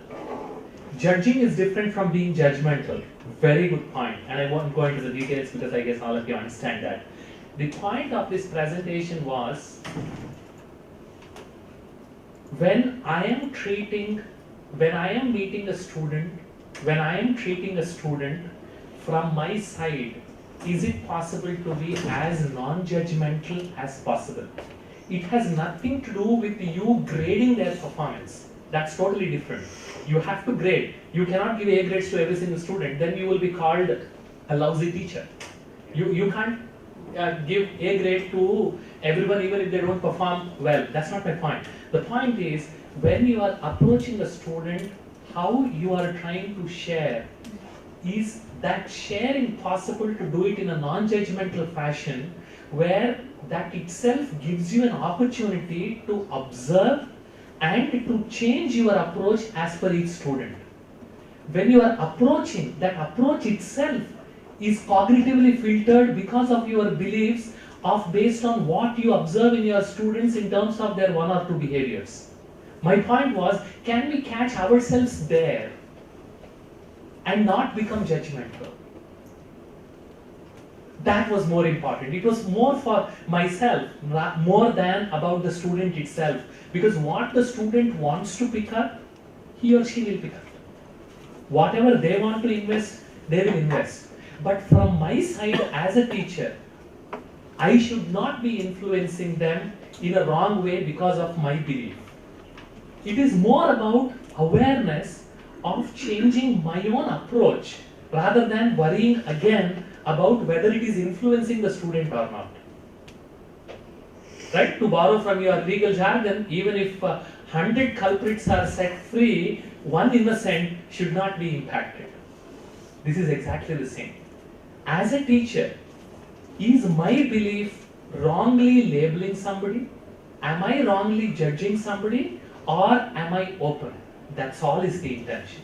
Judging is different from being judgmental. Very good point, and I won't go into the details because I guess all of you understand that. The point of this presentation was, when I am treating a student from my side, is it possible to be as non-judgmental as possible? It has nothing to do with you grading their performance. That's totally different. You have to grade. You cannot give A grades to every single student, then you will be called a lousy teacher. You can't give A grade to everyone even if they don't perform well. That's not my point. The point is, when you are approaching a student, how you are trying to share, is that sharing possible to do it in a non-judgmental fashion, where that itself gives you an opportunity to observe and to change your approach as per each student. When you are approaching, that approach itself is cognitively filtered because of your beliefs based on what you observe in your students in terms of their one or two behaviors. My point was, can we catch ourselves there and not become judgmental? That was more important. It was more for myself, more than about the student itself. Because what the student wants to pick up, he or she will pick up. Whatever they want to invest, they will invest. But from my side as a teacher, I should not be influencing them in a wrong way because of my belief. It is more about awareness of changing my own approach rather than worrying again about whether it is influencing the student or not. Right? To borrow from your legal jargon, even if 100 culprits are set free, one innocent should not be impacted. This is exactly the same. As a teacher, is my belief wrongly labeling somebody? Am I wrongly judging somebody? Or am I open? That's all is the intention.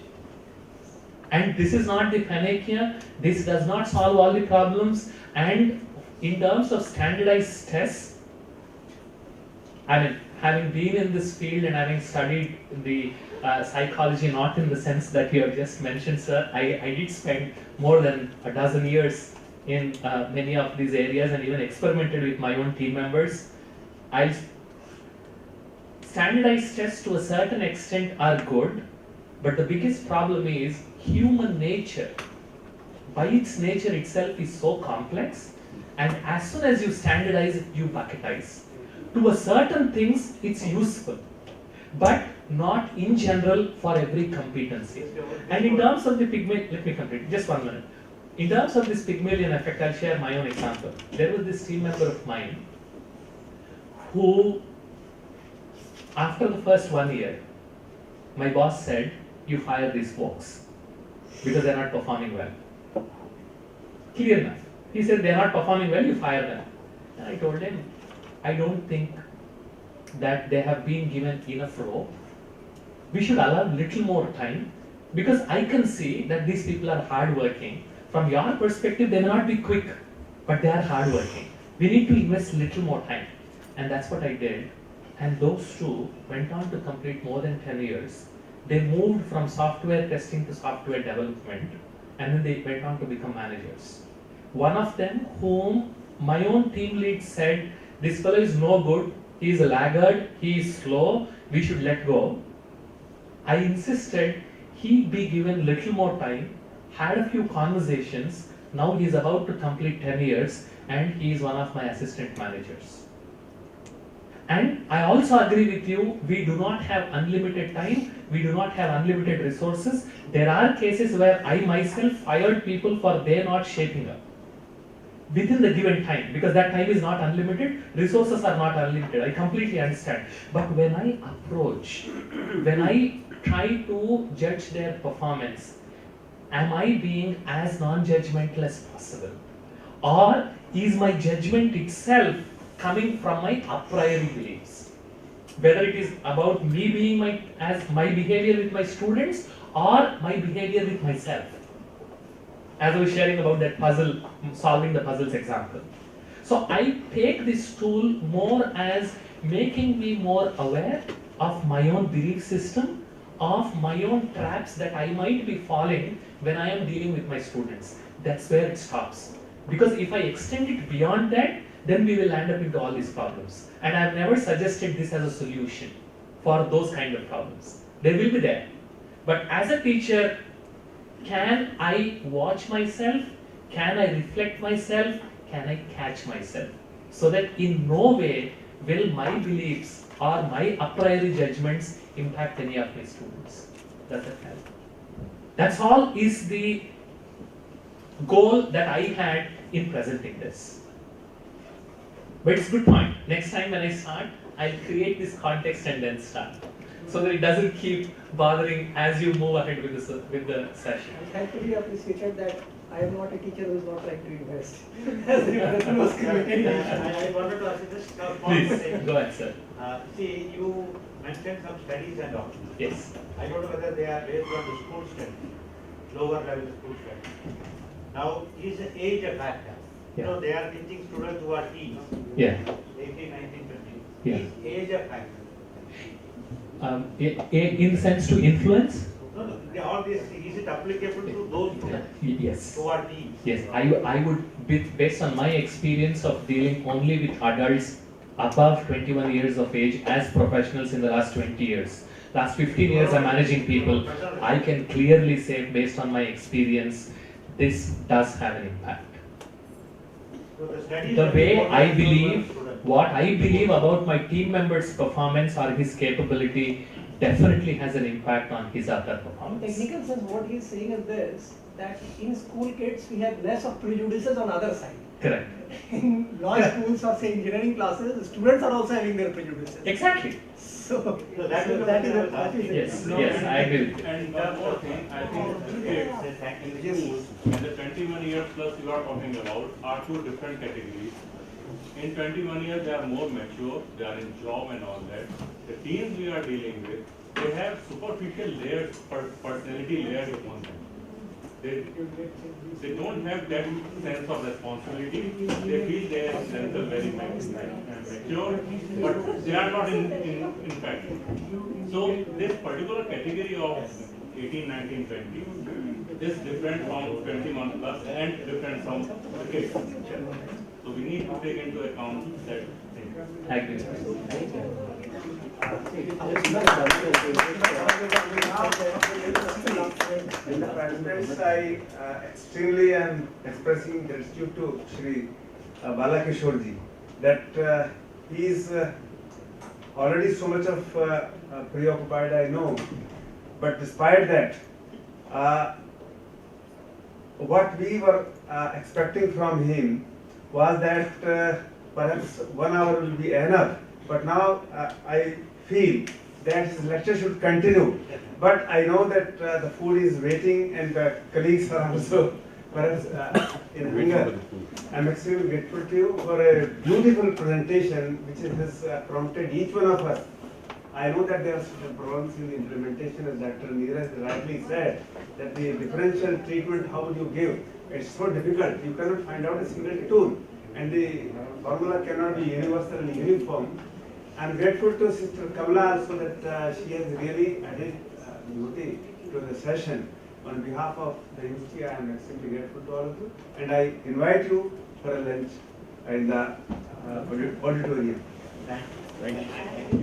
And this is not the panacea. This does not solve all the problems. And in terms of standardized tests, I mean, having been in this field and having studied the psychology, not in the sense that you have just mentioned, sir, I did spend more than a dozen years in many of these areas and even experimented with my own team members. Standardized tests to a certain extent are good, but the biggest problem is human nature. By its nature itself is so complex, and as soon as you standardize it, you bucketize. To a certain things, it's useful, but not in general for every competency. And in terms of the Pygmalion, let me complete, just 1 minute. In terms of this Pygmalion effect, I'll share my own example. There was this team member of mine who, after the first 1 year, my boss said, you fire these folks because they're not performing well. Clear enough. He said, they're not performing well, you fire them. And I told him, I don't think that they have been given enough rope. We should allow little more time, because I can see that these people are hardworking. From your perspective, they may not be quick, but they are hardworking. We need to invest little more time. And that's what I did. And those two went on to complete more than 10 years. They moved from software testing to software development, and then they went on to become managers. One of them, whom my own team lead said, this fellow is no good, he is a laggard, he is slow, we should let go. I insisted he be given little more time, had a few conversations, now he is about to complete 10 years and he is one of my assistant managers. And I also agree with you, we do not have unlimited time, we do not have unlimited resources. There are cases where I myself fired people for they not shaping up. within the given time, because that time is not unlimited, resources are not unlimited. I completely understand. But when I approach, when I try to judge their performance, am I being as non-judgmental as possible? Or is my judgment itself coming from my a priori beliefs? Whether it is about me being my behavior with my students or my behavior with myself. As I was sharing about that puzzle, solving the puzzles example. So I take this tool more as making me more aware of my own belief system, of my own traps that I might be falling when I am dealing with my students. That's where it stops. Because if I extend it beyond that, then we will land up into all these problems. And I have never suggested this as a solution for those kind of problems. They will be there. But as a teacher, can I watch myself? Can I reflect myself? Can I catch myself? So that in no way will my beliefs or my a priori judgments impact any of my students. Does that help? That's all is the goal that I had in presenting this. But it's a good point. Next time when I start, I'll create this context and then start. So that it doesn't keep bothering as you move ahead with the session. It has to be appreciated that I am not a teacher who is not trying to invest. As the person was committed. I wanted to ask you just a small Please, question. go ahead, sir. See, you mentioned some studies and all. Yes. I don't know whether they are based on the school study, lower level school study. Now, is the age a factor? You know, they are teaching students who are teens, Yeah. 18, 19, 20. Yeah. Is age a factor? In the sense to influence? No, no, all this, is it applicable to those Yes. who are teens? Yes, I would, based on my experience of dealing only with adults above 21 years of age as professionals in the last 20 years. Last 15 years I'm managing people. I can clearly say, based on my experience, this does have an impact. So the studies The that way you I want believe, to students. what I believe about my team member's performance or his capability definitely has an impact on his other In performance. technical sense, what he is saying is this, that in school kids, we have less of prejudices on other side. Correct. In law schools or say engineering classes, the students are also having their prejudices. Exactly. So that is that what is I a, was that is Yes, yes, I agree with you. And one more thing, I think kids in schools and the 21 years plus you are talking about are two different categories. In 21 years they are more mature, they are in job and all that. The teens we are dealing with, they have superficial layers, personality layers upon them. They don't have that sense of responsibility. They feel they are themselves very mature, but they are not in fact. So this particular category of 18, 19, 20 is different from 21 plus and different from the kids. So we need to take into account that thing. I agree with you. In the first place, I extremely am expressing gratitude to Shri Balakishore ji that he is already so much of preoccupied, I know, but despite that, what we were expecting from him was that perhaps 1 hour will be enough, but now I feel that his lecture should continue. But I know that the food is waiting and the colleagues are also perhaps in hunger. I'm extremely grateful to you for a beautiful presentation which has prompted each one of us. I know that there are certain problems in the implementation, as Dr. Neeraj rightly said, that the differential treatment, how would you give? It's so difficult. You cannot find out a single tool, and the formula cannot be universally uniform. I'm grateful to Sister Kamala also that she has really added beauty to the session. On behalf of the university, I am extremely grateful to all of you, and I invite you for a lunch in the auditorium. Thank you.